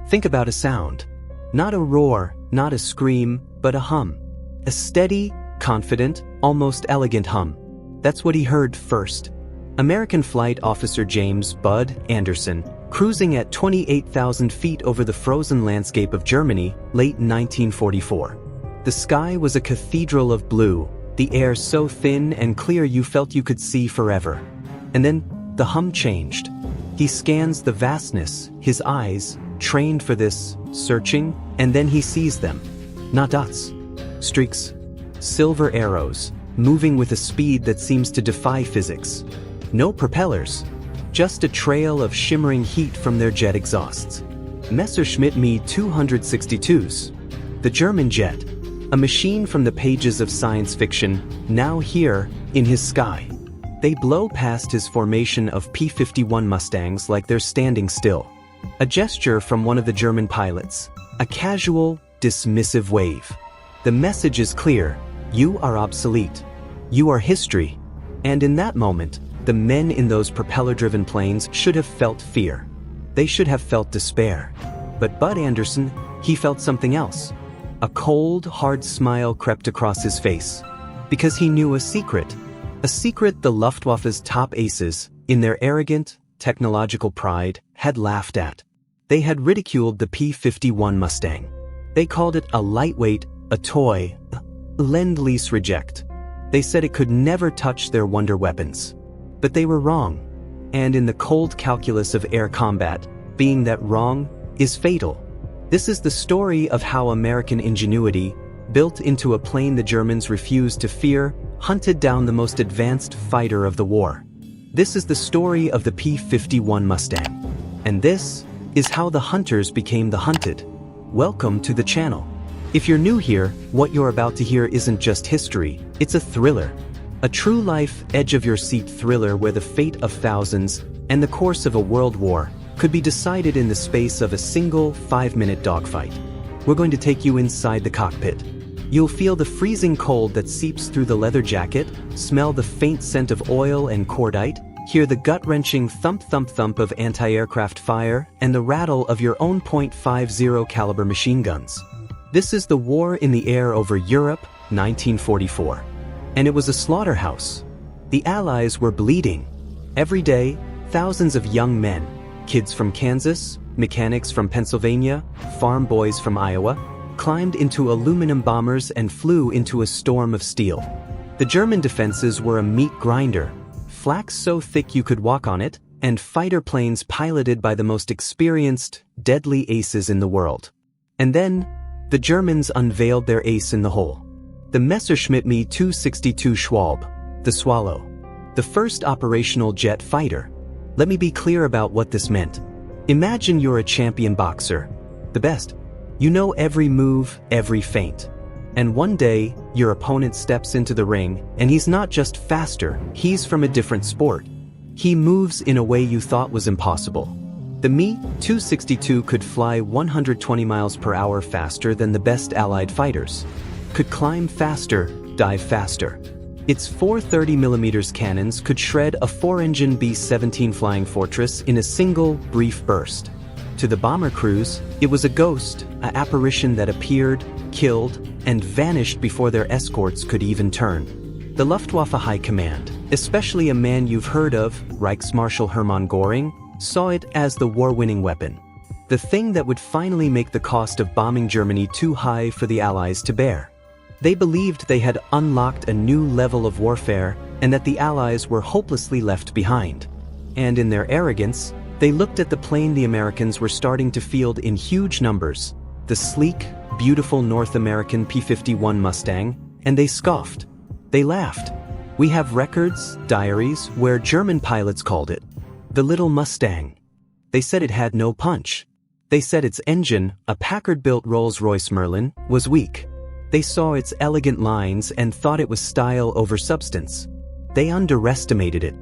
Think about a sound. Not a roar, not a scream, but a hum. A steady, confident, almost elegant hum. That's what he heard first. American Flight Officer James "Bud" Anderson, cruising at 28,000 feet over the frozen landscape of Germany, late 1944. The sky was a cathedral of blue, the air so thin and clear you felt you could see forever. And then, the hum changed. He scans the vastness, his eyes, trained for this, searching, and then he sees them. Not dots. Streaks. Silver arrows, moving with a speed that seems to defy physics. No propellers. Just a trail of shimmering heat from their jet exhausts. Messerschmitt Me-262s. The German jet. A machine from the pages of science fiction, now here, in his sky. They blow past his formation of P-51 Mustangs like they're standing still. A gesture from one of the German pilots. A casual, dismissive wave. The message is clear. You are obsolete. You are history. And in that moment, the men in those propeller-driven planes should have felt fear. They should have felt despair. But Bud Anderson, he felt something else. A cold, hard smile crept across his face. Because he knew a secret. A secret the Luftwaffe's top aces, in their arrogant, technological pride, had laughed at. They had ridiculed the P-51 Mustang. They called it a lightweight, a toy, lend-lease reject. They said it could never touch their wonder weapons. But they were wrong. And in the cold calculus of air combat, being that wrong is fatal. This is the story of how American ingenuity, built into a plane the Germans refused to fear, hunted down the most advanced fighter of the war. This is the story of the P-51 Mustang. And this is how the hunters became the hunted. Welcome to the channel. If you're new here, what you're about to hear isn't just history, it's a thriller. A true-life, edge-of-your-seat thriller where the fate of thousands and the course of a world war could be decided in the space of a single 5-minute dogfight. We're going to take you inside the cockpit. You'll feel the freezing cold that seeps through the leather jacket, smell the faint scent of oil and cordite, hear the gut-wrenching thump-thump-thump of anti-aircraft fire, and the rattle of your own .50 caliber machine guns. This is the war in the air over Europe, 1944. And it was a slaughterhouse. The Allies were bleeding. Every day, thousands of young men, kids from Kansas, mechanics from Pennsylvania, farm boys from Iowa, climbed into aluminum bombers and flew into a storm of steel. The German defenses were a meat grinder, flak so thick you could walk on it, and fighter planes piloted by the most experienced, deadly aces in the world. And then, the Germans unveiled their ace in the hole. The Messerschmitt Me-262 Schwalbe, the Swallow. The first operational jet fighter. Let me be clear about what this meant. Imagine you're a champion boxer. The best. You know every move, every feint. And one day, your opponent steps into the ring, and he's not just faster, he's from a different sport. He moves in a way you thought was impossible. The Me-262 could fly 120 miles per hour faster than the best Allied fighters. Could climb faster, dive faster. Its 430mm cannons could shred a 4-engine B-17 Flying Fortress in a single, brief burst. To the bomber crews, it was a ghost, an apparition that appeared, killed, and vanished before their escorts could even turn. The Luftwaffe High Command, especially a man you've heard of, Reichsmarschall Hermann Göring, saw it as the war-winning weapon. The thing that would finally make the cost of bombing Germany too high for the Allies to bear. They believed they had unlocked a new level of warfare and that the Allies were hopelessly left behind. And in their arrogance, they looked at the plane the Americans were starting to field in huge numbers, the sleek, beautiful North American P-51 Mustang, and they scoffed. They laughed. We have records, diaries, where German pilots called it the Little Mustang. They said it had no punch. They said its engine, a Packard-built Rolls-Royce Merlin, was weak. They saw its elegant lines and thought it was style over substance. They underestimated it.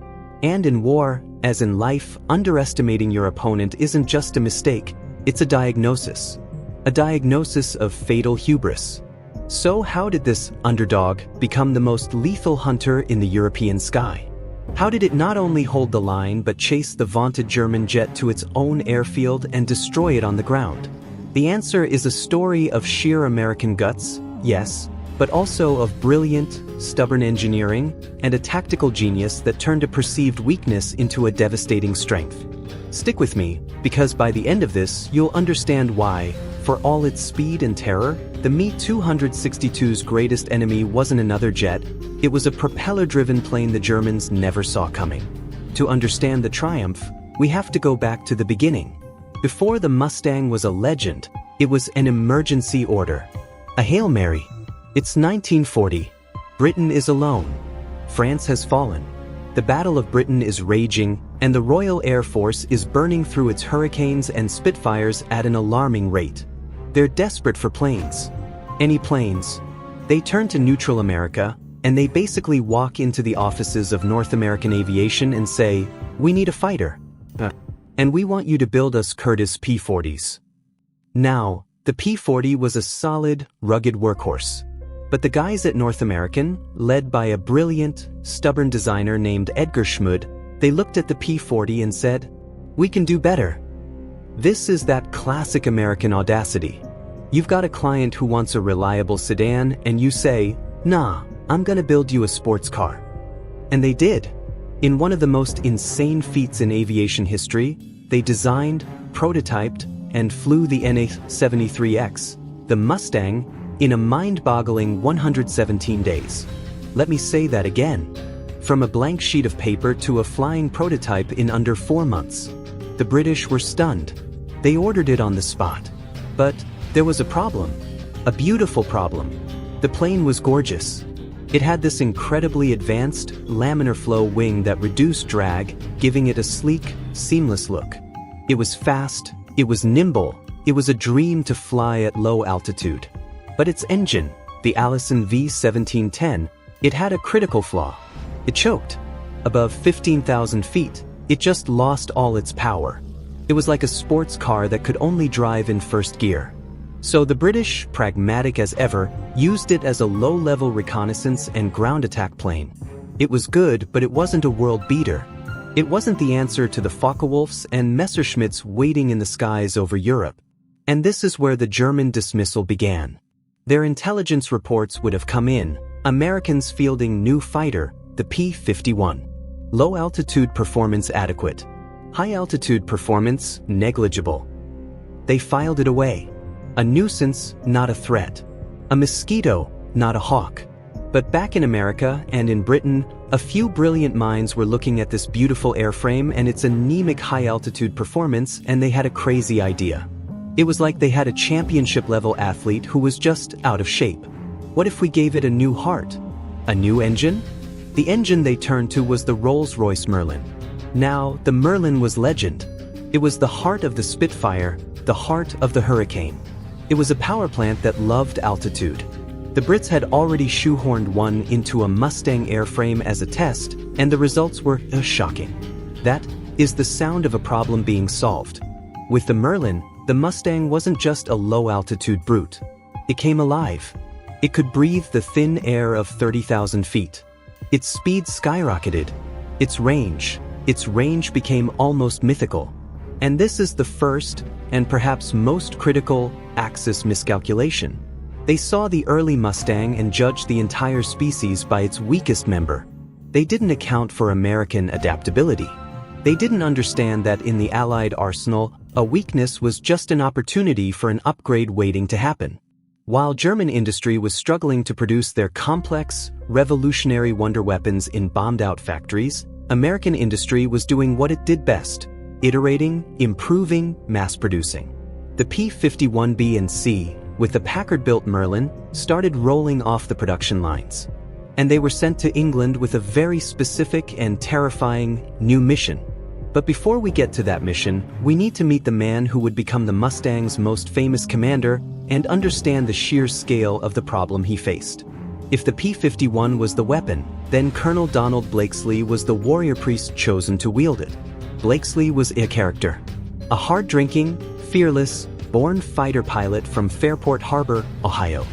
And in war, as in life, underestimating your opponent isn't just a mistake, it's a diagnosis. A diagnosis of fatal hubris. So how did this underdog become the most lethal hunter in the European sky? How did it not only hold the line but chase the vaunted German jet to its own airfield and destroy it on the ground? The answer is a story of sheer American guts, yes, but also of brilliant, stubborn engineering and a tactical genius that turned a perceived weakness into a devastating strength. Stick with me, because by the end of this, you'll understand why, for all its speed and terror, the Me-262's greatest enemy wasn't another jet, it was a propeller-driven plane the Germans never saw coming. To understand the triumph, we have to go back to the beginning. Before the Mustang was a legend, it was an emergency order. A Hail Mary. It's 1940. Britain is alone. France has fallen. The Battle of Britain is raging, and the Royal Air Force is burning through its Hurricanes and Spitfires at an alarming rate. They're desperate for planes. Any planes. They turn to neutral America, and they basically walk into the offices of North American Aviation and say, "We need a fighter. And we want you to build us Curtiss P-40s." Now, the P-40 was a solid, rugged workhorse. But the guys at North American, led by a brilliant, stubborn designer named Edgar Schmid, they looked at the P-40 and said, "We can do better." This is that classic American audacity. You've got a client who wants a reliable sedan, and you say, "Nah, I'm gonna build you a sports car." And they did. In one of the most insane feats in aviation history, they designed, prototyped, and flew the NA-73X, the Mustang, in a mind-boggling 117 days. Let me say that again. From a blank sheet of paper to a flying prototype in under 4 months. The British were stunned. They ordered it on the spot. But there was a problem. A beautiful problem. The plane was gorgeous. It had this incredibly advanced, laminar flow wing that reduced drag, giving it a sleek, seamless look. It was fast, it was nimble, it was a dream to fly at low altitude. But its engine, the Allison V1710, it had a critical flaw. It choked. Above 15,000 feet, it just lost all its power. It was like a sports car that could only drive in first gear. So the British, pragmatic as ever, used it as a low-level reconnaissance and ground attack plane. It was good, but it wasn't a world beater. It wasn't the answer to the Focke-Wulfs and Messerschmitts waiting in the skies over Europe. And this is where the German dismissal began. Their intelligence reports would have come in, Americans fielding new fighter, the P-51. Low-altitude performance adequate. High-altitude performance negligible. They filed it away. A nuisance, not a threat. A mosquito, not a hawk. But back in America and in Britain, a few brilliant minds were looking at this beautiful airframe and its anemic high-altitude performance, and they had a crazy idea. It was like they had a championship-level athlete who was just out of shape. What if we gave it a new heart? A new engine? The engine they turned to was the Rolls-Royce Merlin. Now, the Merlin was legend. It was the heart of the Spitfire, the heart of the Hurricane. It was a power plant that loved altitude. The Brits had already shoehorned one into a Mustang airframe as a test, and the results were shocking. That is the sound of a problem being solved. With the Merlin, the Mustang wasn't just a low-altitude brute. It came alive. It could breathe the thin air of 30,000 feet. Its speed skyrocketed. Its range became almost mythical. And this is the first, and perhaps most critical, axis miscalculation. They saw the early Mustang and judged the entire species by its weakest member. They didn't account for American adaptability. They didn't understand that in the Allied arsenal, a weakness was just an opportunity for an upgrade waiting to happen. While German industry was struggling to produce their complex, revolutionary wonder weapons in bombed-out factories, American industry was doing what it did best: iterating, improving, mass-producing. The P-51B and C, with the Packard-built Merlin, started rolling off the production lines. And they were sent to England with a very specific and terrifying new mission. But before we get to that mission, we need to meet the man who would become the Mustang's most famous commander and understand the sheer scale of the problem he faced. If the P-51 was the weapon, then Colonel Donald Blakesley was the warrior priest chosen to wield it. Blakesley was a character. A hard-drinking, fearless, born fighter pilot from Fairport Harbor, Ohio.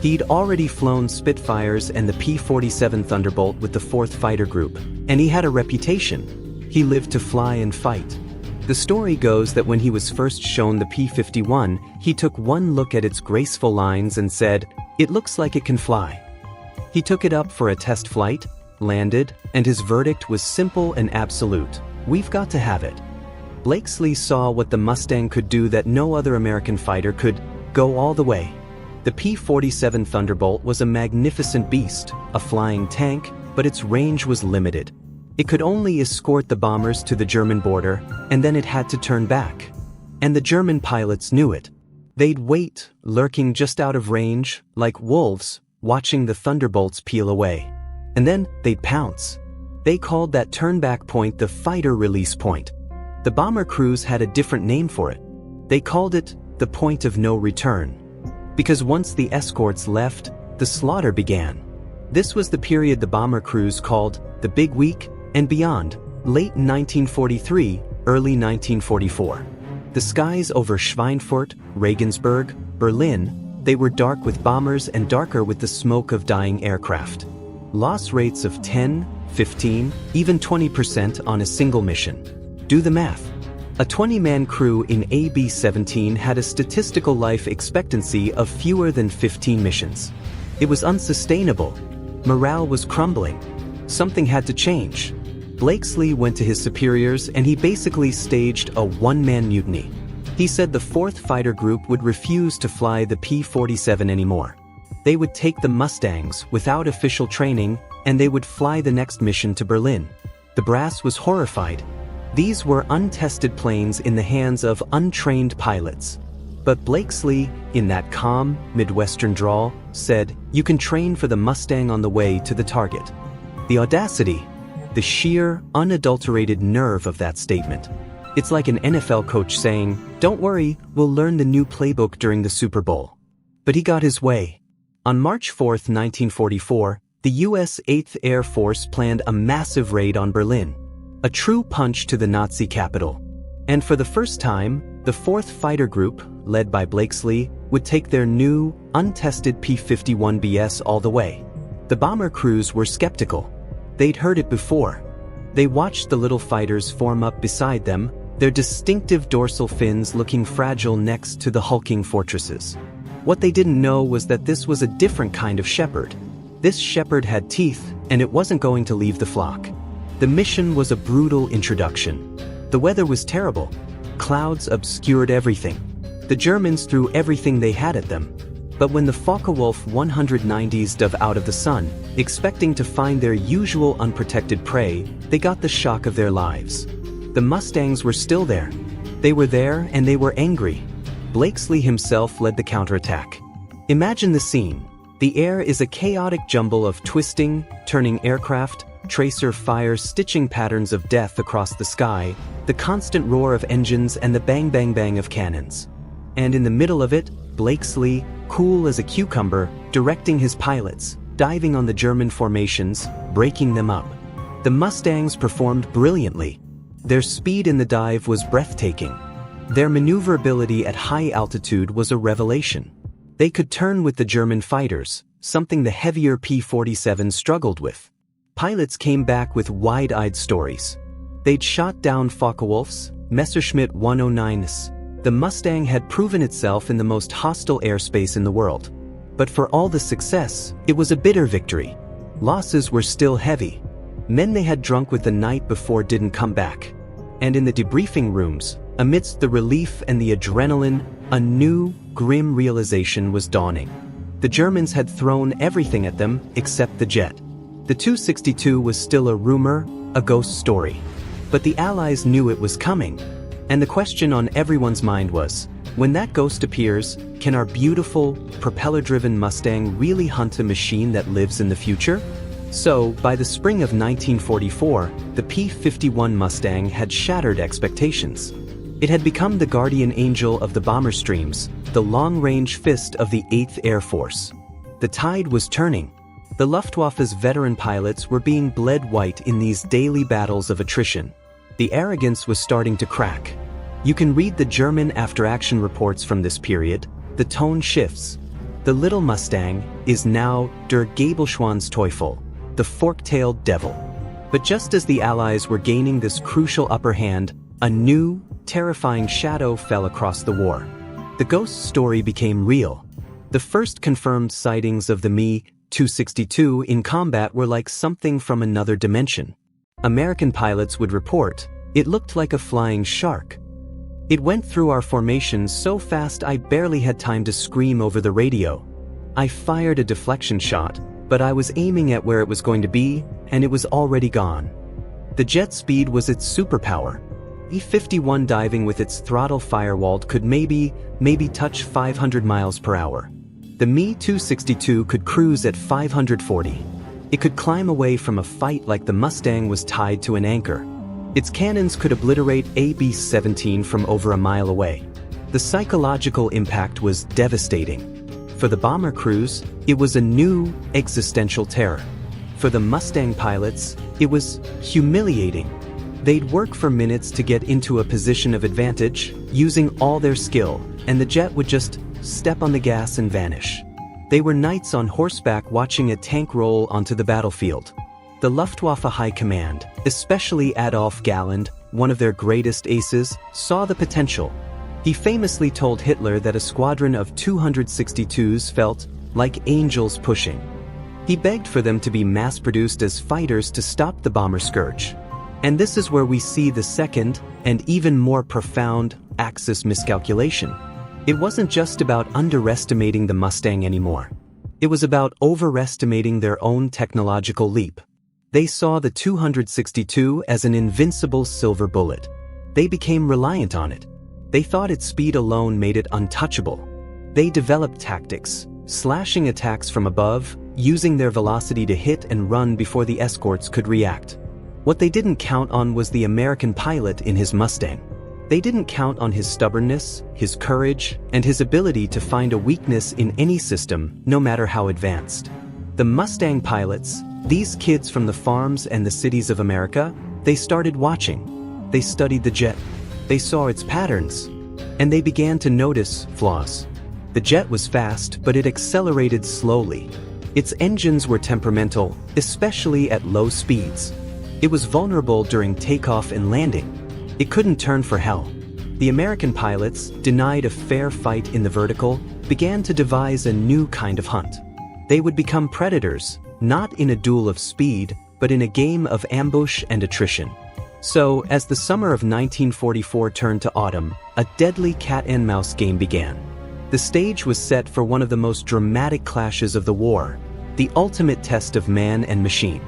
He'd already flown Spitfires and the P-47 Thunderbolt with the 4th Fighter Group, and he had a reputation. He lived to fly and fight. The story goes that when he was first shown the P-51, he took one look at its graceful lines and said, "It looks like it can fly." He took it up for a test flight, landed, and his verdict was simple and absolute: "We've got to have it." Blakesley saw what the Mustang could do that no other American fighter could: go all the way. The P-47 Thunderbolt was a magnificent beast, a flying tank, but its range was limited. It could only escort the bombers to the German border, and then it had to turn back. And the German pilots knew it. They'd wait, lurking just out of range, like wolves, watching the Thunderbolts peel away. And then they'd pounce. They called that turn-back point the fighter release point. The bomber crews had a different name for it. They called it the point of no return. Because once the escorts left, the slaughter began. This was the period the bomber crews called the Big Week and beyond, late 1943, early 1944. The skies over Schweinfurt, Regensburg, Berlin, they were dark with bombers and darker with the smoke of dying aircraft. Loss rates of 10, 15, even 20% on a single mission. Do the math. A 20-man crew in AB-17 had a statistical life expectancy of fewer than 15 missions. It was unsustainable. Morale was crumbling. Something had to change. Blakesley went to his superiors and he basically staged a one-man mutiny. He said the 4th Fighter Group would refuse to fly the P-47 anymore. They would take the Mustangs without official training and they would fly the next mission to Berlin. The brass was horrified. These were untested planes in the hands of untrained pilots. But Blakesley, in that calm, Midwestern drawl, said, "You can train for the Mustang on the way to the target." The audacity, the sheer, unadulterated nerve of that statement. It's like an NFL coach saying, "Don't worry, we'll learn the new playbook during the Super Bowl." But he got his way. On March 4, 1944, the U.S. 8th Air Force planned a massive raid on Berlin. A true punch to the Nazi capital. And for the first time, the 4th Fighter Group, led by Blakesley, would take their new, untested P-51BS all the way. The bomber crews were skeptical. They'd heard it before. They watched the little fighters form up beside them, their distinctive dorsal fins looking fragile next to the hulking fortresses. What they didn't know was that this was a different kind of shepherd. This shepherd had teeth, and it wasn't going to leave the flock. The mission was a brutal introduction. The weather was terrible. Clouds obscured everything. The Germans threw everything they had at them. But when the Focke-Wulf 190s dove out of the sun, expecting to find their usual unprotected prey, they got the shock of their lives. The Mustangs were still there. They were there and they were angry. Blakesley himself led the counterattack. Imagine the scene. The air is a chaotic jumble of twisting, turning aircraft, tracer fire stitching patterns of death across the sky, the constant roar of engines and the bang bang bang of cannons. And in the middle of it, Blakesley, cool as a cucumber, directing his pilots, diving on the German formations, breaking them up. The Mustangs performed brilliantly. Their speed in the dive was breathtaking. Their maneuverability at high altitude was a revelation. They could turn with the German fighters, something the heavier P-47 struggled with. Pilots came back with wide-eyed stories. They'd shot down Focke-Wulfs, Messerschmitt 109s. The Mustang had proven itself in the most hostile airspace in the world. But for all the success, it was a bitter victory. Losses were still heavy. Men they had drunk with the night before didn't come back. And in the debriefing rooms, amidst the relief and the adrenaline, a new, grim realization was dawning. The Germans had thrown everything at them except the jet. The 262 was still a rumor, a ghost story. But the Allies knew it was coming. And the question on everyone's mind was, when that ghost appears, can our beautiful, propeller-driven Mustang really hunt a machine that lives in the future? So, by the spring of 1944, the P-51 Mustang had shattered expectations. It had become the guardian angel of the bomber streams, the long-range fist of the 8th Air Force. The tide was turning. The Luftwaffe's veteran pilots were being bled white in these daily battles of attrition. The arrogance was starting to crack. You can read the German after-action reports from this period. The tone shifts. The little Mustang is now der Gabelschwanzteufel, the fork-tailed devil. But just as the Allies were gaining this crucial upper hand, a new, terrifying shadow fell across the war. The ghost story became real. The first confirmed sightings of the Me-262 in combat were like something from another dimension. American pilots would report, "It looked like a flying shark. It went through our formation so fast I barely had time to scream over the radio. I fired a deflection shot, but I was aiming at where it was going to be, and it was already gone." The jet speed was its superpower. P-51 diving with its throttle firewalled could maybe touch 500 miles per hour. The Me-262 could cruise at 540. It could climb away from a fight like the Mustang was tied to an anchor. Its cannons could obliterate a B-17 from over a mile away. The psychological impact was devastating. For the bomber crews, it was a new existential terror. For the Mustang pilots, it was humiliating. They'd work for minutes to get into a position of advantage, using all their skill, and the jet would just step on the gas and vanish. They were knights on horseback watching a tank roll onto the battlefield. The Luftwaffe High Command, especially Adolf Galland, one of their greatest aces, saw the potential. He famously told Hitler that a squadron of 262s felt like angels pushing. He begged for them to be mass-produced as fighters to stop the bomber scourge. And this is where we see the second, and even more profound, Axis miscalculation. It wasn't just about underestimating the Mustang anymore. It was about overestimating their own technological leap. They saw the 262 as an invincible silver bullet. They became reliant on it. They thought its speed alone made it untouchable. They developed tactics, slashing attacks from above, using their velocity to hit and run before the escorts could react. What they didn't count on was the American pilot in his Mustang. They didn't count on his stubbornness, his courage, and his ability to find a weakness in any system, no matter how advanced. The Mustang pilots, these kids from the farms and the cities of America, they started watching. They studied the jet. They saw its patterns. And they began to notice flaws. The jet was fast, but it accelerated slowly. Its engines were temperamental, especially at low speeds. It was vulnerable during takeoff and landing. It couldn't turn for hell. The American pilots, denied a fair fight in the vertical, began to devise a new kind of hunt. They would become predators, not in a duel of speed, but in a game of ambush and attrition. So, as the summer of 1944 turned to autumn, a deadly cat-and-mouse game began. The stage was set for one of the most dramatic clashes of the war, the ultimate test of man and machine.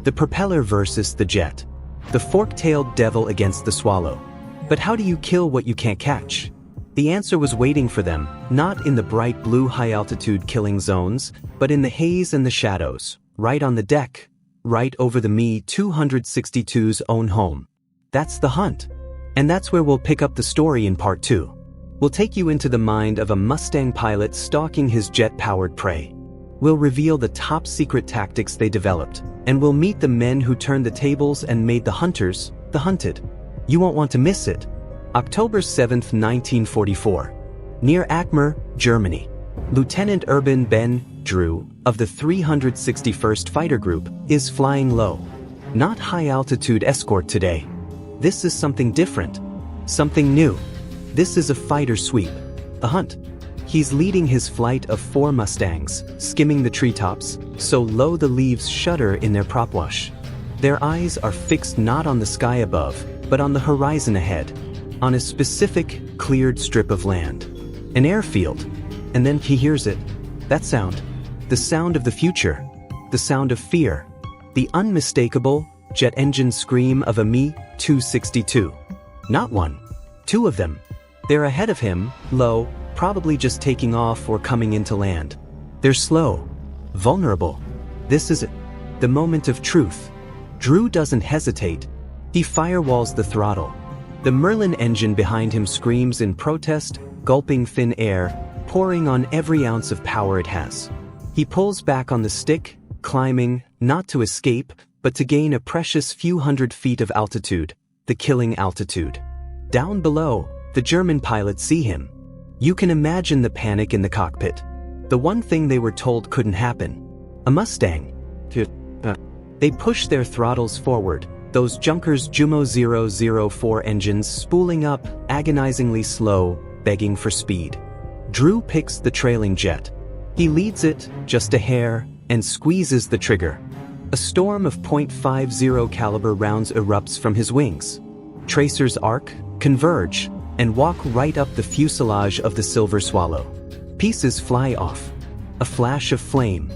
The propeller versus the jet. The fork-tailed devil against the swallow. But how do you kill what you can't catch? The answer was waiting for them, not in the bright blue high-altitude killing zones, but in the haze and the shadows, right on the deck, right over the Me-262's own home. That's the hunt. And that's where we'll pick up the story in part 2. We'll take you into the mind of a Mustang pilot stalking his jet-powered prey. We'll reveal the top-secret tactics they developed, and we'll meet the men who turned the tables and made the hunters, the hunted. You won't want to miss it. October 7, 1944. Near Akmer, Germany. Lieutenant Urban Ben Drew, of the 361st Fighter Group, is flying low. Not high-altitude escort today. This is something different. Something new. This is a fighter sweep. The hunt. He's leading his flight of 4 Mustangs, skimming the treetops, so low the leaves shudder in their propwash. Their eyes are fixed not on the sky above, but on the horizon ahead, on a specific, cleared strip of land. An airfield. And then he hears it. That sound. The sound of the future. The sound of fear. The unmistakable, jet engine scream of a Me-262. Not one. 2 of them. They're ahead of him, low, probably just taking off or coming into land. They're slow, vulnerable. This is it, the moment of truth. Drew doesn't hesitate. He firewalls the throttle. The Merlin engine behind him screams in protest, gulping thin air, pouring on every ounce of power it has. He pulls back on the stick, climbing, not to escape, but to gain a precious few hundred feet of altitude, the killing altitude. Down below, the German pilots see him. You can imagine the panic in the cockpit. The one thing they were told couldn't happen. A Mustang. They pushed their throttles forward, those Junkers Jumo 004 engines spooling up, agonizingly slow, begging for speed. Drew picks the trailing jet. He leads it, just a hair, and squeezes the trigger. A storm of .50 caliber rounds erupts from his wings. Tracers arc, converge, and walk right up the fuselage of the Silver Swallow. Pieces fly off. A flash of flame.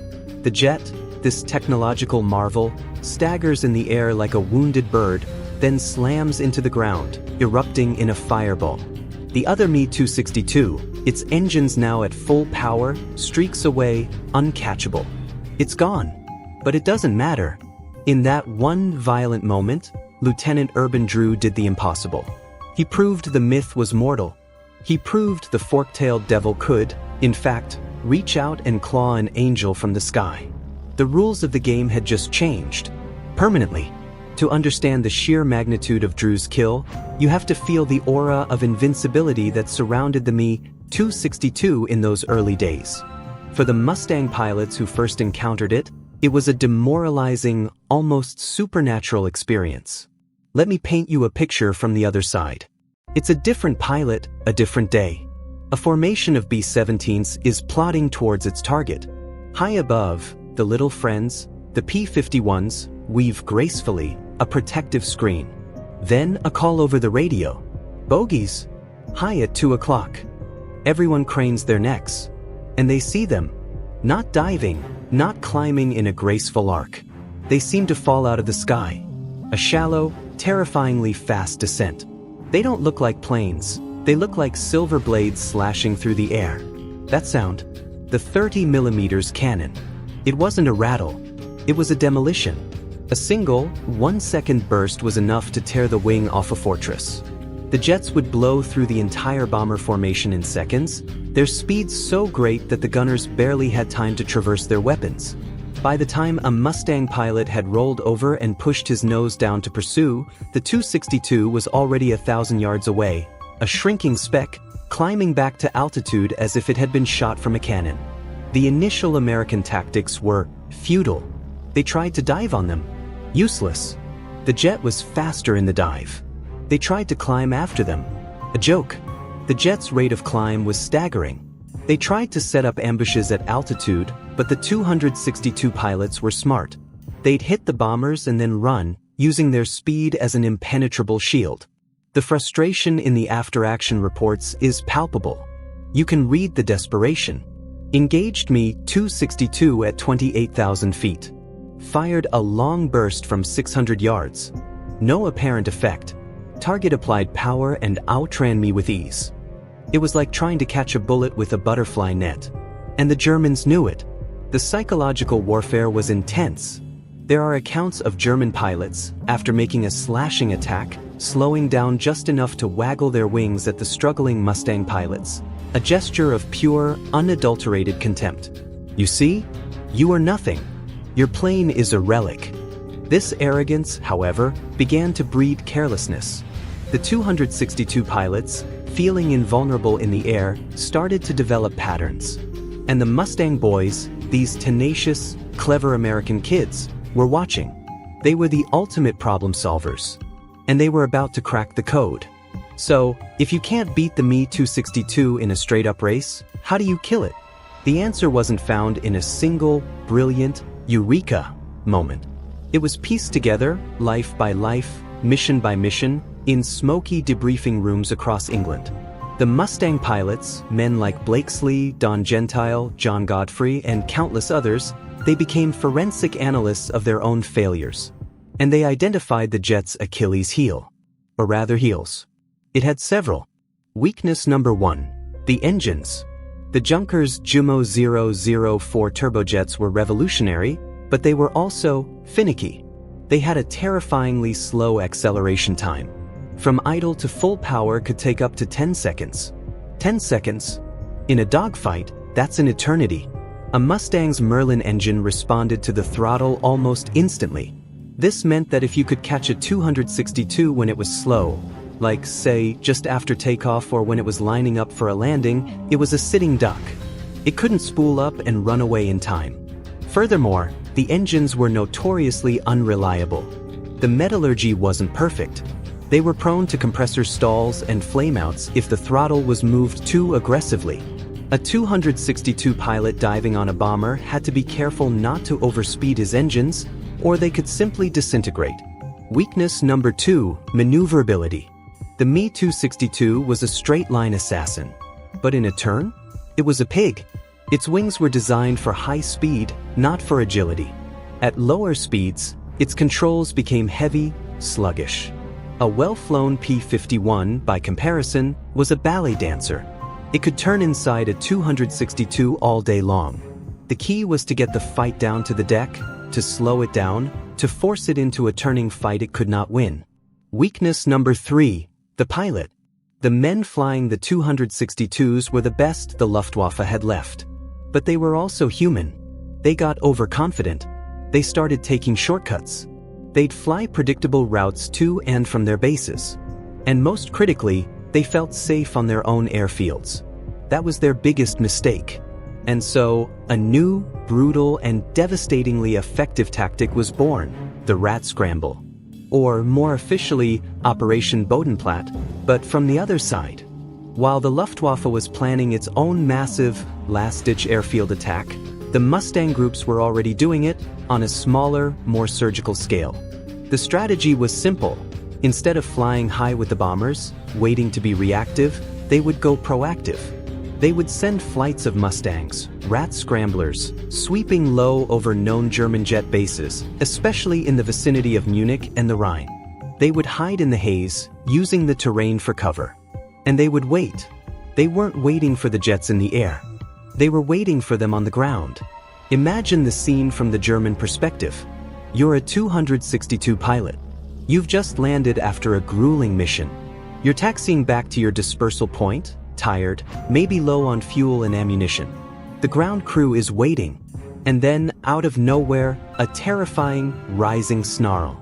The jet, this technological marvel, staggers in the air like a wounded bird, then slams into the ground, erupting in a fireball. The other Me-262, its engines now at full power, streaks away, uncatchable. It's gone. But it doesn't matter. In that one violent moment, Lieutenant Urban Drew did the impossible. He proved the myth was mortal. He proved the fork-tailed devil could, in fact, reach out and claw an angel from the sky. The rules of the game had just changed. Permanently. To understand the sheer magnitude of Drew's kill, you have to feel the aura of invincibility that surrounded the Me-262 in those early days. For the Mustang pilots who first encountered it, it was a demoralizing, almost supernatural experience. Let me paint you a picture from the other side. It's a different pilot, a different day. A formation of B-17s is plodding towards its target. High above, the little friends, the P-51s, weave gracefully, a protective screen. Then a call over the radio. Bogies. High at 2 o'clock. Everyone cranes their necks. And they see them. Not diving, not climbing in a graceful arc. They seem to fall out of the sky. A shallow, terrifyingly fast descent. They don't look like planes. They look like silver blades slashing through the air. That sound. The 30mm cannon. It wasn't a rattle. It was a demolition. A single, 1-second burst was enough to tear the wing off a fortress. The jets would blow through the entire bomber formation in seconds, their speed so great that the gunners barely had time to traverse their weapons. By the time a Mustang pilot had rolled over and pushed his nose down to pursue, the 262 was already 1,000 yards away, a shrinking speck, climbing back to altitude as if it had been shot from a cannon. The initial American tactics were futile. They tried to dive on them. Useless. The jet was faster in the dive. They tried to climb after them. A joke. The jet's rate of climb was staggering. They tried to set up ambushes at altitude, but the 262 pilots were smart. They'd hit the bombers and then run, using their speed as an impenetrable shield. The frustration in the after-action reports is palpable. You can read the desperation. Engaged Me-262 at 28,000 feet. Fired a long burst from 600 yards. No apparent effect. Target applied power and outran me with ease. It was like trying to catch a bullet with a butterfly net. And the Germans knew it. The psychological warfare was intense. There are accounts of German pilots, after making a slashing attack, slowing down just enough to waggle their wings at the struggling Mustang pilots. A gesture of pure, unadulterated contempt. You see? You are nothing. Your plane is a relic. This arrogance, however, began to breed carelessness. The 262 pilots, feeling invulnerable in the air, started to develop patterns. And the Mustang boys, these tenacious, clever American kids, were watching. They were the ultimate problem solvers. And they were about to crack the code. So, if you can't beat the Me-262 in a straight-up race, how do you kill it? The answer wasn't found in a single, brilliant, eureka moment. It was pieced together, life by life, mission by mission, in smoky debriefing rooms across England. The Mustang pilots, men like Blakesley, Don Gentile, John Godfrey, and countless others, they became forensic analysts of their own failures. And they identified the jet's Achilles heel. Or rather heels. It had several. Weakness number 1. The engines. The Junkers Jumo 004 turbojets were revolutionary, but they were also finicky. They had a terrifyingly slow acceleration time. From idle to full power could take up to 10 seconds. 10 seconds? In a dogfight, that's an eternity. A Mustang's Merlin engine responded to the throttle almost instantly. This meant that if you could catch a 262 when it was slow, like, say, just after takeoff or when it was lining up for a landing, it was a sitting duck. It couldn't spool up and run away in time. Furthermore, the engines were notoriously unreliable. The metallurgy wasn't perfect. They were prone to compressor stalls and flameouts if the throttle was moved too aggressively. A 262 pilot diving on a bomber had to be careful not to overspeed his engines, or they could simply disintegrate. Weakness number 2, maneuverability. The Me-262 was a straight-line assassin. But in a turn? It was a pig. Its wings were designed for high speed, not for agility. At lower speeds, its controls became heavy, sluggish. A well-flown P-51, by comparison, was a ballet dancer. It could turn inside a 262 all day long. The key was to get the fight down to the deck, to slow it down, to force it into a turning fight it could not win. Weakness number 3, the pilot. The men flying the 262s were the best the Luftwaffe had left. But they were also human. They got overconfident. They started taking shortcuts. They'd fly predictable routes to and from their bases. And most critically, they felt safe on their own airfields. That was their biggest mistake. And so, a new, brutal, and devastatingly effective tactic was born, the rat scramble. Or, more officially, Operation Bodenplatte, but from the other side. While the Luftwaffe was planning its own massive, last-ditch airfield attack, the Mustang groups were already doing it on a smaller, more surgical scale. The strategy was simple. Instead of flying high with the bombers, waiting to be reactive, they would go proactive. They would send flights of Mustangs, rat scramblers, sweeping low over known German jet bases, especially in the vicinity of Munich and the Rhine. They would hide in the haze, using the terrain for cover. And they would wait. They weren't waiting for the jets in the air. They were waiting for them on the ground. Imagine the scene from the German perspective. You're a 262 pilot. You've just landed after a grueling mission. You're taxiing back to your dispersal point, tired, maybe low on fuel and ammunition. The ground crew is waiting. And then, out of nowhere, a terrifying, rising snarl.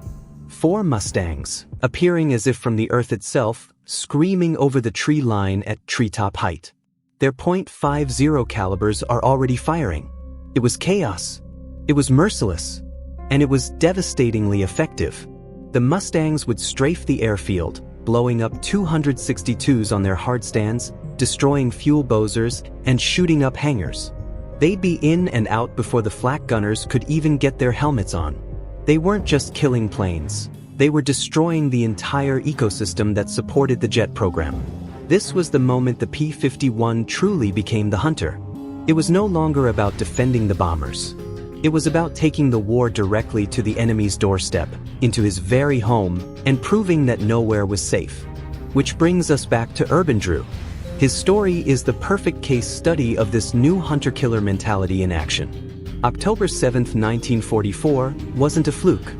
4 Mustangs, appearing as if from the earth itself, screaming over the tree line at treetop height. Their .50 calibers are already firing. It was chaos. It was merciless. And it was devastatingly effective. The Mustangs would strafe the airfield, blowing up 262s on their hardstands, destroying fuel bozers, and shooting up hangars. They'd be in and out before the flak gunners could even get their helmets on. They weren't just killing planes. They were destroying the entire ecosystem that supported the jet program. This was the moment the P-51 truly became the hunter. It was no longer about defending the bombers. It was about taking the war directly to the enemy's doorstep, into his very home, and proving that nowhere was safe. Which brings us back to Urban Drew. His story is the perfect case study of this new hunter-killer mentality in action. October 7, 1944, wasn't a fluke.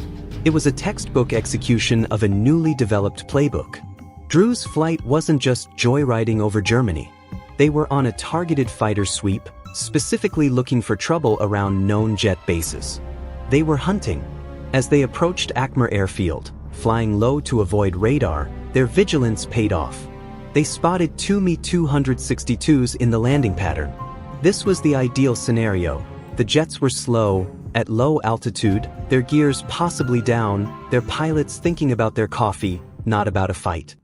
It was a textbook execution of a newly developed playbook. Drew's flight wasn't just joyriding over Germany. They were on a targeted fighter sweep, specifically looking for trouble around known jet bases. They were hunting. As they approached Akmer Airfield, flying low to avoid radar, their vigilance paid off. They spotted 2 Me-262s in the landing pattern. This was the ideal scenario. The jets were slow, at low altitude, their gears possibly down, their pilots thinking about their coffee, not about a fight.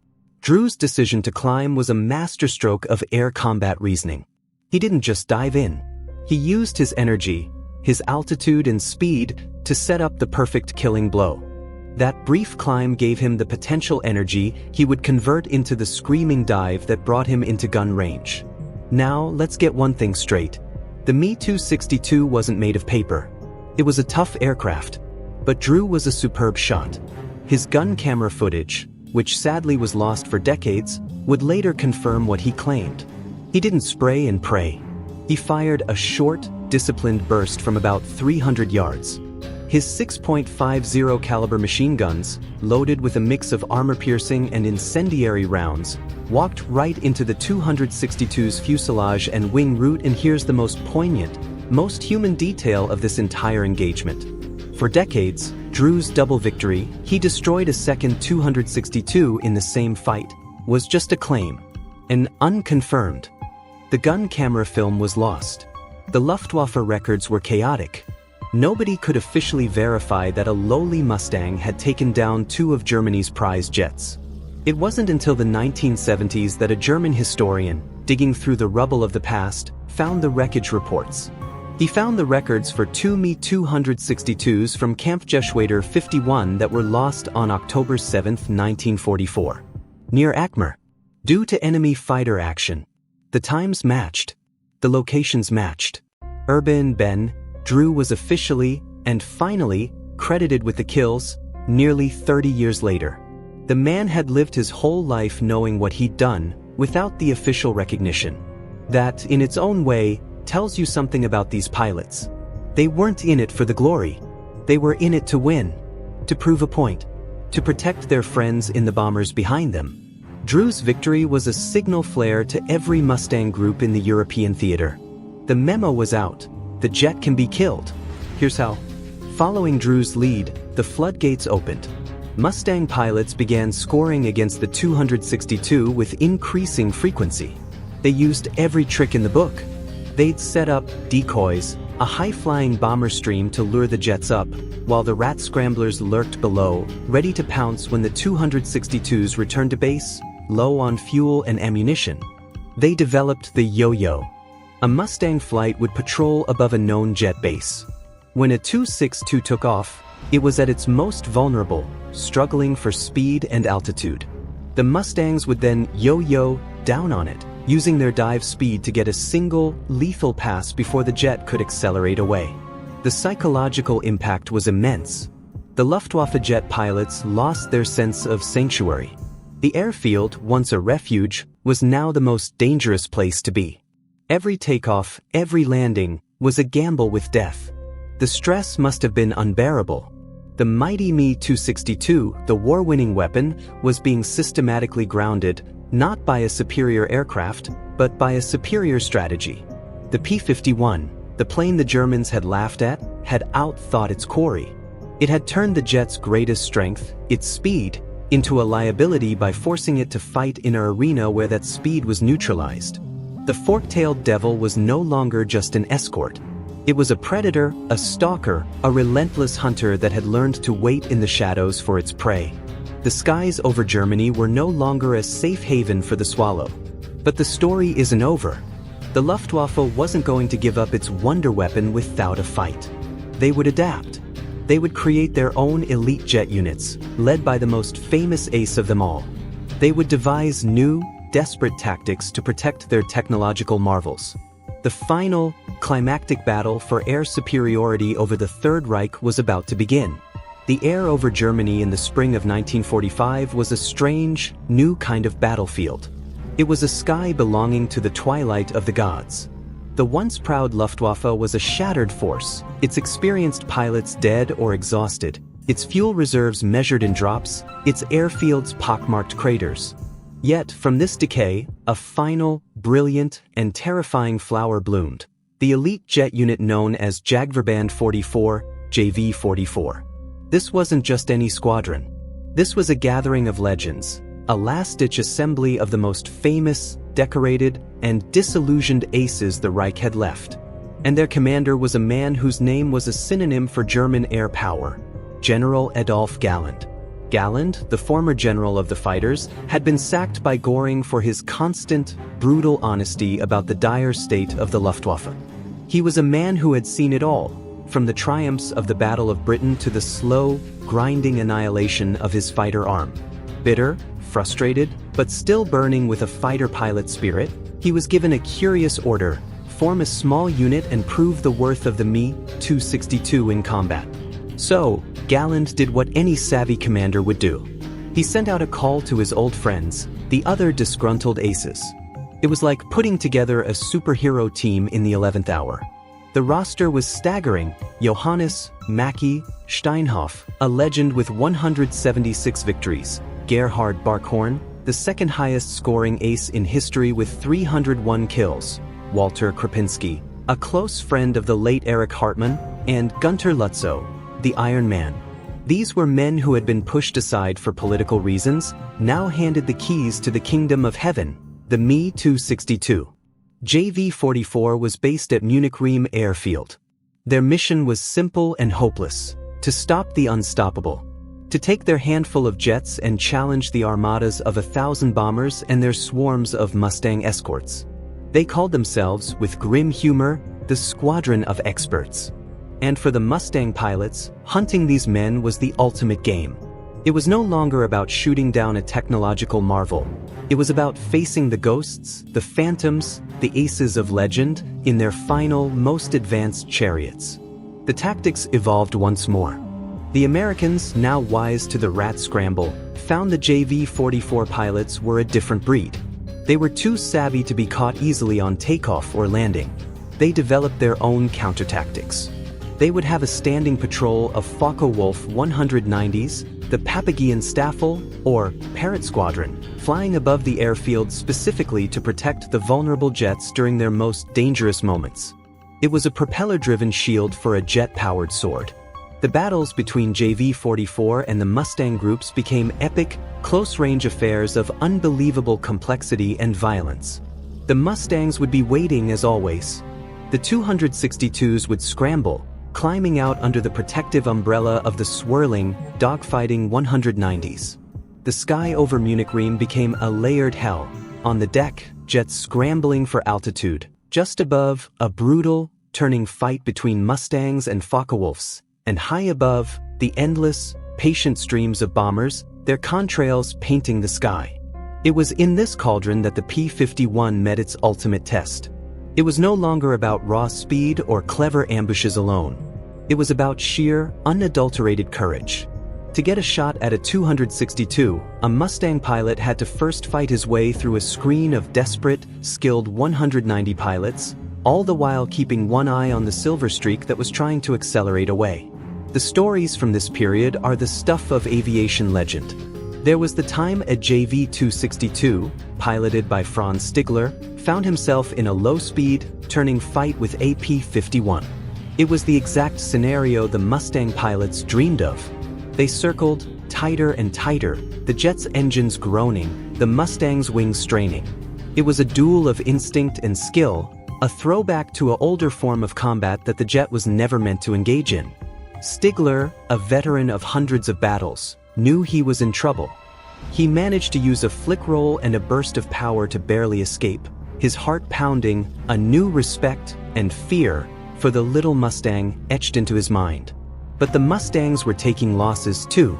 Drew's decision to climb was a masterstroke of air combat reasoning. He didn't just dive in. He used his energy, his altitude and speed to set up the perfect killing blow. That brief climb gave him the potential energy he would convert into the screaming dive that brought him into gun range. Now, let's get one thing straight. The Me-262 wasn't made of paper. It was a tough aircraft. But Drew was a superb shot. His gun camera footage, which sadly was lost for decades, would later confirm what he claimed. He didn't spray and pray. He fired a short, disciplined burst from about 300 yards. His 6.50 caliber machine guns, loaded with a mix of armor-piercing and incendiary rounds, walked right into the 262's fuselage and wing root, and here's the most poignant, most human detail of this entire engagement. For decades, Drew's double victory, he destroyed a second 262 in the same fight, was just a claim, an unconfirmed. The gun camera film was lost. The Luftwaffe records were chaotic. Nobody could officially verify that a lowly Mustang had taken down two of Germany's prize jets. It wasn't until the 1970s that a German historian, digging through the rubble of the past, found the wreckage reports. He found the records for two Me-262s from Kampfgeschwader 51 that were lost on October 7, 1944. Near Akmar. Due to enemy fighter action. The times matched. The locations matched. Urban Ben, Drew was officially, and finally, credited with the kills, nearly 30 years later. The man had lived his whole life knowing what he'd done, without the official recognition. That, in its own way, tells you something about these pilots. They weren't in it for the glory. They were in it to win. To prove a point. To protect their friends in the bombers behind them. Drew's victory was a signal flare to every Mustang group in the European theater. The memo was out. The jet can be killed. Here's how. Following Drew's lead, the floodgates opened. Mustang pilots began scoring against the 262 with increasing frequency. They used every trick in the book. They'd set up decoys, a high-flying bomber stream to lure the jets up, while the rat scramblers lurked below, ready to pounce when the 262s returned to base, low on fuel and ammunition. They developed the yo-yo. A Mustang flight would patrol above a known jet base. When a 262 took off, it was at its most vulnerable, struggling for speed and altitude. The Mustangs would then yo-yo down on it, using their dive speed to get a single, lethal pass before the jet could accelerate away. The psychological impact was immense. The Luftwaffe jet pilots lost their sense of sanctuary. The airfield, once a refuge, was now the most dangerous place to be. Every takeoff, every landing, was a gamble with death. The stress must have been unbearable. The mighty Me-262, the war-winning weapon, was being systematically grounded, not by a superior aircraft, but by a superior strategy. The P-51, the plane the Germans had laughed at, had outthought its quarry. It had turned the jet's greatest strength, its speed, into a liability by forcing it to fight in an arena where that speed was neutralized. The fork-tailed devil was no longer just an escort. It was a predator, a stalker, a relentless hunter that had learned to wait in the shadows for its prey. The skies over Germany were no longer a safe haven for the Swallow. But the story isn't over. The Luftwaffe wasn't going to give up its wonder weapon without a fight. They would adapt. They would create their own elite jet units, led by the most famous ace of them all. They would devise new, desperate tactics to protect their technological marvels. The final, climactic battle for air superiority over the Third Reich was about to begin. The air over Germany in the spring of 1945 was a strange, new kind of battlefield. It was a sky belonging to the twilight of the gods. The once proud Luftwaffe was a shattered force, its experienced pilots dead or exhausted, its fuel reserves measured in drops, its airfields pockmarked craters. Yet, from this decay, a final, brilliant, and terrifying flower bloomed. The elite jet unit known as Jagdverband 44, JV-44. This wasn't just any squadron. This was a gathering of legends, a last-ditch assembly of the most famous, decorated, and disillusioned aces the Reich had left. And their commander was a man whose name was a synonym for German air power, General Adolf Galland. Galland, the former general of the fighters, had been sacked by Göring for his constant, brutal honesty about the dire state of the Luftwaffe. He was a man who had seen it all, from the triumphs of the Battle of Britain to the slow, grinding annihilation of his fighter arm. Bitter, frustrated, but still burning with a fighter pilot spirit, he was given a curious order: form a small unit and prove the worth of the Me-262 in combat. So, Galland did what any savvy commander would do. He sent out a call to his old friends, the other disgruntled aces. It was like putting together a superhero team in the 11th hour. The roster was staggering: Johannes, Mackie, Steinhoff, a legend with 176 victories, Gerhard Barkhorn, the second highest scoring ace in history with 301 kills, Walter Krapinski, a close friend of the late Erich Hartmann, and Gunter Lutzow, the Iron Man. These were men who had been pushed aside for political reasons, now handed the keys to the kingdom of heaven, the Me-262. JV-44 was based at Munich-Riem airfield. Their mission was simple and hopeless: to stop the unstoppable. To take their handful of jets and challenge the armadas of 1,000 bombers and their swarms of Mustang escorts. They called themselves, with grim humor, the Squadron of Experts. And for the Mustang pilots, hunting these men was the ultimate game. It was no longer about shooting down a technological marvel. It was about facing the ghosts, the phantoms, the aces of legend, in their final, most advanced chariots. The tactics evolved once more. The Americans, now wise to the rat scramble, found the JV-44 pilots were a different breed. They were too savvy to be caught easily on takeoff or landing. They developed their own counter-tactics. They would have a standing patrol of Focke-Wulf 190s, the Papageian Staffel, or Parrot Squadron, flying above the airfield specifically to protect the vulnerable jets during their most dangerous moments. It was a propeller-driven shield for a jet-powered sword. The battles between JV-44 and the Mustang groups became epic, close-range affairs of unbelievable complexity and violence. The Mustangs would be waiting as always. The 262s would scramble, climbing out under the protective umbrella of the swirling, dogfighting 190s. The sky over Munich-Riem became a layered hell. On the deck, jets scrambling for altitude. Just above, a brutal, turning fight between Mustangs and Focke-Wulfs. And high above, the endless, patient streams of bombers, their contrails painting the sky. It was in this cauldron that the P-51 met its ultimate test. It was no longer about raw speed or clever ambushes alone. It was about sheer, unadulterated courage. To get a shot at a 262, a Mustang pilot had to first fight his way through a screen of desperate, skilled 190 pilots, all the while keeping one eye on the silver streak that was trying to accelerate away. The stories from this period are the stuff of aviation legend. There was the time a JV-262, piloted by Franz Stigler, found himself in a low-speed, turning fight with a P-51. It was the exact scenario the Mustang pilots dreamed of. They circled, tighter and tighter, the jet's engines groaning, the Mustang's wings straining. It was a duel of instinct and skill, a throwback to an older form of combat that the jet was never meant to engage in. Stigler, a veteran of hundreds of battles, knew he was in trouble. He managed to use a flick roll and a burst of power to barely escape, his heart pounding, a new respect and fear for the little Mustang etched into his mind. But the Mustangs were taking losses too.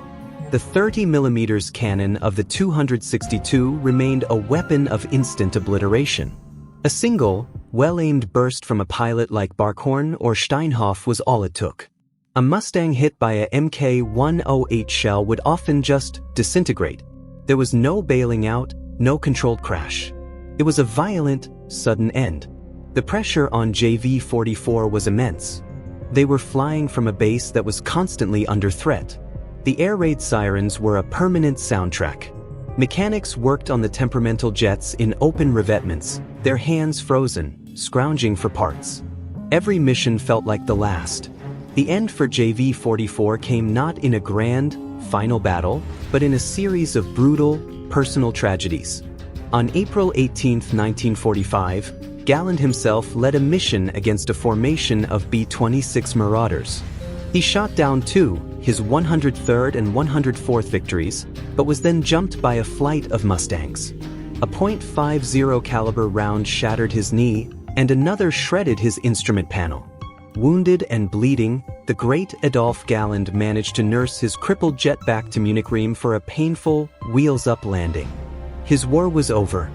The 30mm cannon of the 262 remained a weapon of instant obliteration. A single, well-aimed burst from a pilot like Barkhorn or Steinhoff was all it took. A Mustang hit by a Mk-108 shell would often just disintegrate. There was no bailing out, no controlled crash. It was a violent, sudden end. The pressure on JV-44 was immense. They were flying from a base that was constantly under threat. The air raid sirens were a permanent soundtrack. Mechanics worked on the temperamental jets in open revetments, their hands frozen, scrounging for parts. Every mission felt like the last. The end for JV-44 came not in a grand, final battle, but in a series of brutal, personal tragedies. On April 18, 1945, Galland himself led a mission against a formation of B-26 Marauders. He shot down two, his 103rd and 104th victories, but was then jumped by a flight of Mustangs. A .50 caliber round shattered his knee, and another shredded his instrument panel. Wounded and bleeding, the great Adolf Galland managed to nurse his crippled jet back to Munich-Riem for a painful, wheels-up landing. His war was over.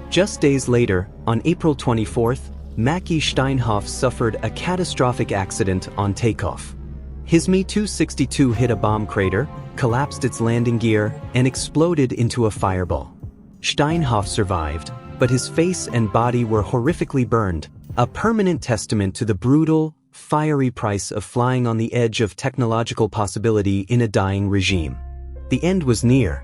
Just days later, on April 24th, Mackie Steinhoff suffered a catastrophic accident on takeoff. His Me-262 hit a bomb crater, collapsed its landing gear, and exploded into a fireball. Steinhoff survived, but his face and body were horrifically burned, a permanent testament to the brutal, fiery price of flying on the edge of technological possibility in a dying regime. The end was near.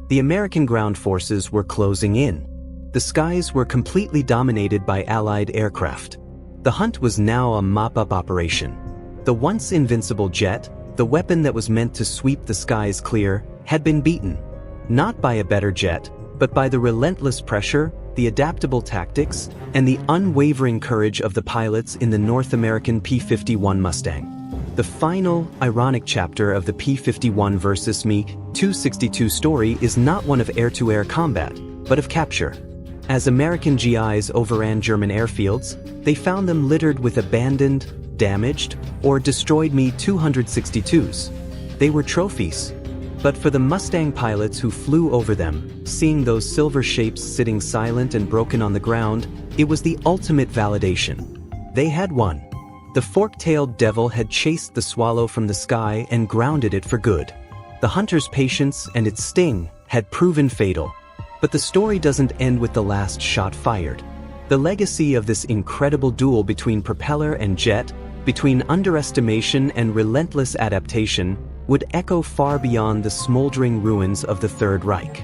The American ground forces were closing in. The skies were completely dominated by Allied aircraft. The hunt was now a mop-up operation. The once invincible jet, the weapon that was meant to sweep the skies clear, had been beaten. Not by a better jet, but by the relentless pressure, the adaptable tactics, and the unwavering courage of the pilots in the North American P-51 Mustang. The final, ironic chapter of the P-51 versus Me-262 story is not one of air-to-air combat, but of capture. As American GIs overran German airfields, they found them littered with abandoned, damaged, or destroyed Me-262s. They were trophies. But for the Mustang pilots who flew over them, seeing those silver shapes sitting silent and broken on the ground, it was the ultimate validation. They had won. The fork-tailed devil had chased the swallow from the sky and grounded it for good. The hunter's patience and its sting had proven fatal. But the story doesn't end with the last shot fired. The legacy of this incredible duel between propeller and jet, between underestimation and relentless adaptation, would echo far beyond the smoldering ruins of the Third Reich.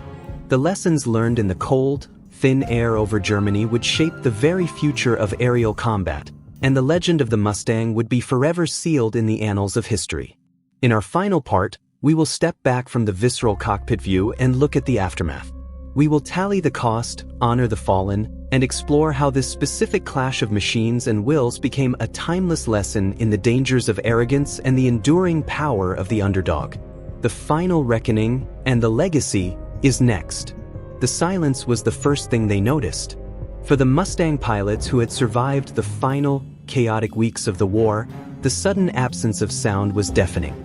The lessons learned in the cold, thin air over Germany would shape the very future of aerial combat, and the legend of the Mustang would be forever sealed in the annals of history. In our final part, we will step back from the visceral cockpit view and look at the aftermath. We will tally the cost, honor the fallen, and explore how this specific clash of machines and wills became a timeless lesson in the dangers of arrogance and the enduring power of the underdog. The final reckoning and the legacy is next. The silence was the first thing they noticed. For the Mustang pilots who had survived the final, chaotic weeks of the war, the sudden absence of sound was deafening.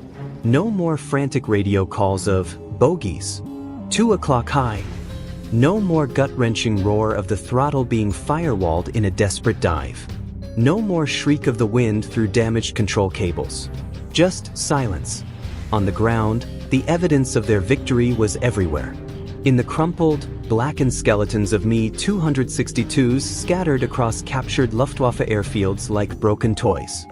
No more frantic radio calls of bogeys, 2 o'clock high. No more gut-wrenching roar of the throttle being firewalled in a desperate dive. No more shriek of the wind through damaged control cables. Just silence. On the ground, the evidence of their victory was everywhere. In the crumpled, blackened skeletons of Me-262s scattered across captured Luftwaffe airfields like broken toys.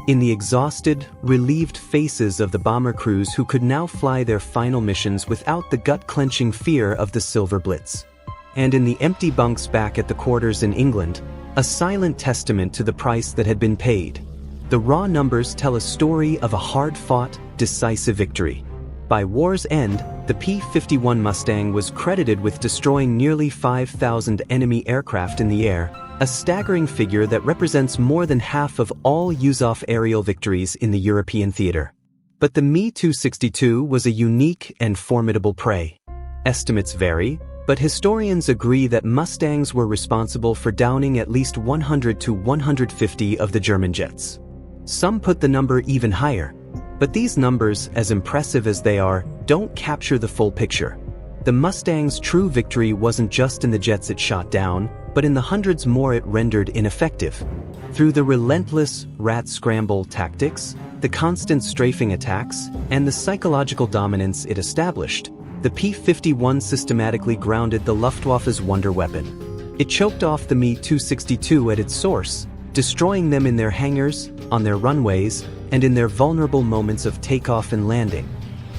In the exhausted, relieved faces of the bomber crews who could now fly their final missions without the gut-clenching fear of the Silver Blitz. And in the empty bunks back at the quarters in England, a silent testament to the price that had been paid. The raw numbers tell a story of a hard-fought, decisive victory. By war's end, the P-51 Mustang was credited with destroying nearly 5,000 enemy aircraft in the air, a staggering figure that represents more than half of all use-off aerial victories in the European theater. But the Me-262 was a unique and formidable prey. Estimates vary, but historians agree that Mustangs were responsible for downing at least 100 to 150 of the German jets. Some put the number even higher. But these numbers, as impressive as they are, don't capture the full picture. The Mustang's true victory wasn't just in the jets it shot down, but in the hundreds more it rendered ineffective. Through the relentless rat scramble tactics, the constant strafing attacks, and the psychological dominance it established, the P-51 systematically grounded the Luftwaffe's wonder weapon. It choked off the Me-262 at its source, destroying them in their hangars, on their runways, and in their vulnerable moments of takeoff and landing.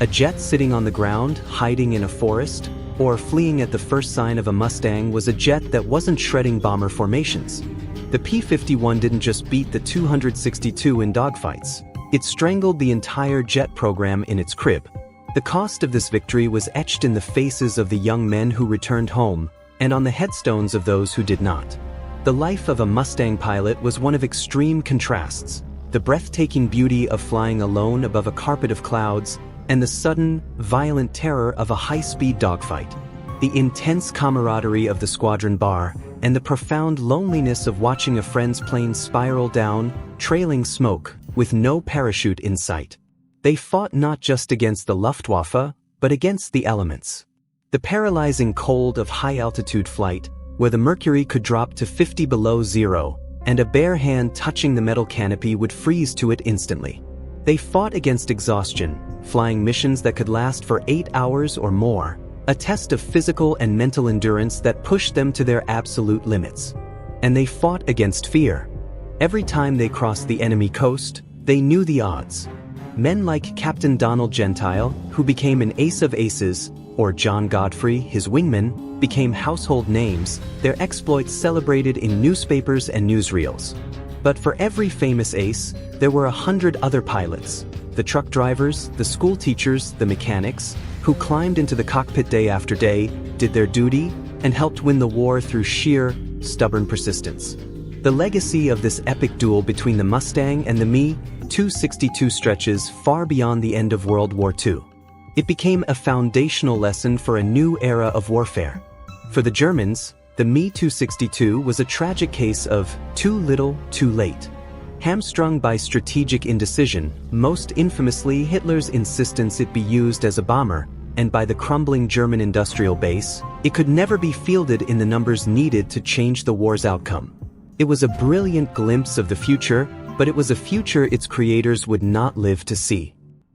A jet sitting on the ground, hiding in a forest, or fleeing at the first sign of a Mustang was a jet that wasn't shredding bomber formations. The P-51 didn't just beat the 262 in dogfights. It strangled the entire jet program in its crib. The cost of this victory was etched in the faces of the young men who returned home, and on the headstones of those who did not. The life of a Mustang pilot was one of extreme contrasts. The breathtaking beauty of flying alone above a carpet of clouds, and the sudden, violent terror of a high-speed dogfight. The intense camaraderie of the squadron bar, and the profound loneliness of watching a friend's plane spiral down, trailing smoke, with no parachute in sight. They fought not just against the Luftwaffe, but against the elements. The paralyzing cold of high-altitude flight, where the mercury could drop to 50 below zero, and a bare hand touching the metal canopy would freeze to it instantly. They fought against exhaustion, flying missions that could last for 8 hours or more, a test of physical and mental endurance that pushed them to their absolute limits. And they fought against fear. Every time they crossed the enemy coast, they knew the odds. Men like Captain Donald Gentile, who became an ace of aces, or John Godfrey, his wingman, became household names, their exploits celebrated in newspapers and newsreels. But for every famous ace, there were 100 other pilots. The truck drivers, the school teachers, the mechanics, who climbed into the cockpit day after day, did their duty, and helped win the war through sheer, stubborn persistence. The legacy of this epic duel between the Mustang and the Me-262 stretches far beyond the end of World War II. It became a foundational lesson for a new era of warfare. For the Germans, the Me-262 was a tragic case of too little, too late. Hamstrung by strategic indecision, most infamously Hitler's insistence it be used as a bomber, and by the crumbling German industrial base, it could never be fielded in the numbers needed to change the war's outcome. It was a brilliant glimpse of the future, but it was a future its creators would not live to see.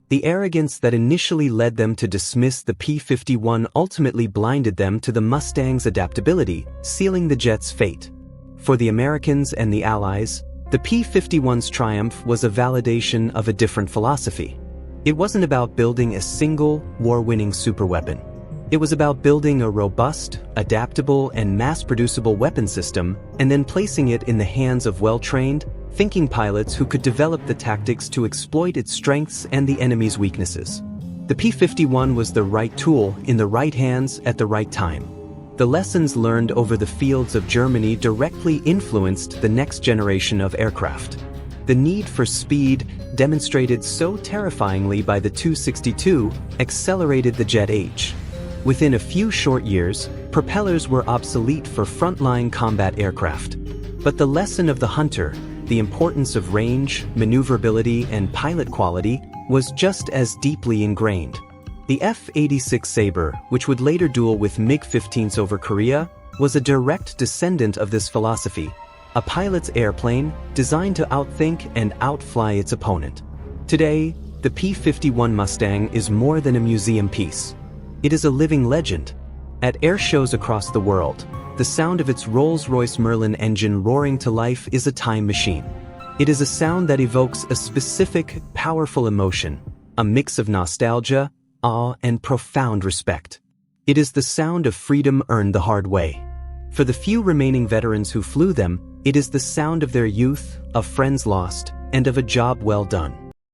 The arrogance that initially led them to dismiss the P-51 ultimately blinded them to the Mustang's adaptability, sealing the jet's fate. For the Americans and the Allies, the P-51's triumph was a validation of a different philosophy. It wasn't about building a single, war-winning superweapon. It was about building a robust, adaptable, and mass-producible weapon system, and then placing it in the hands of well-trained, thinking pilots who could develop the tactics to exploit its strengths and the enemy's weaknesses. The P-51 was the right tool in the right hands at the right time. The lessons learned over the fields of Germany directly influenced the next generation of aircraft. The need for speed, demonstrated so terrifyingly by the 262, accelerated the jet age. Within a few short years, propellers were obsolete for frontline combat aircraft. But the lesson of the hunter, the importance of range, maneuverability, and pilot quality, was just as deeply ingrained. The F-86 Sabre, which would later duel with MiG-15s over Korea, was a direct descendant of this philosophy, a pilot's airplane designed to outthink and outfly its opponent. Today, the P-51 Mustang is more than a museum piece. It is a living legend. At air shows across the world, the sound of its Rolls-Royce Merlin engine roaring to life is a time machine. It is a sound that evokes a specific, powerful emotion, a mix of nostalgia, awe, and profound respect. It is the sound of freedom earned the hard way. For the few remaining veterans who flew them, it is the sound of their youth, of friends lost, and of a job well done.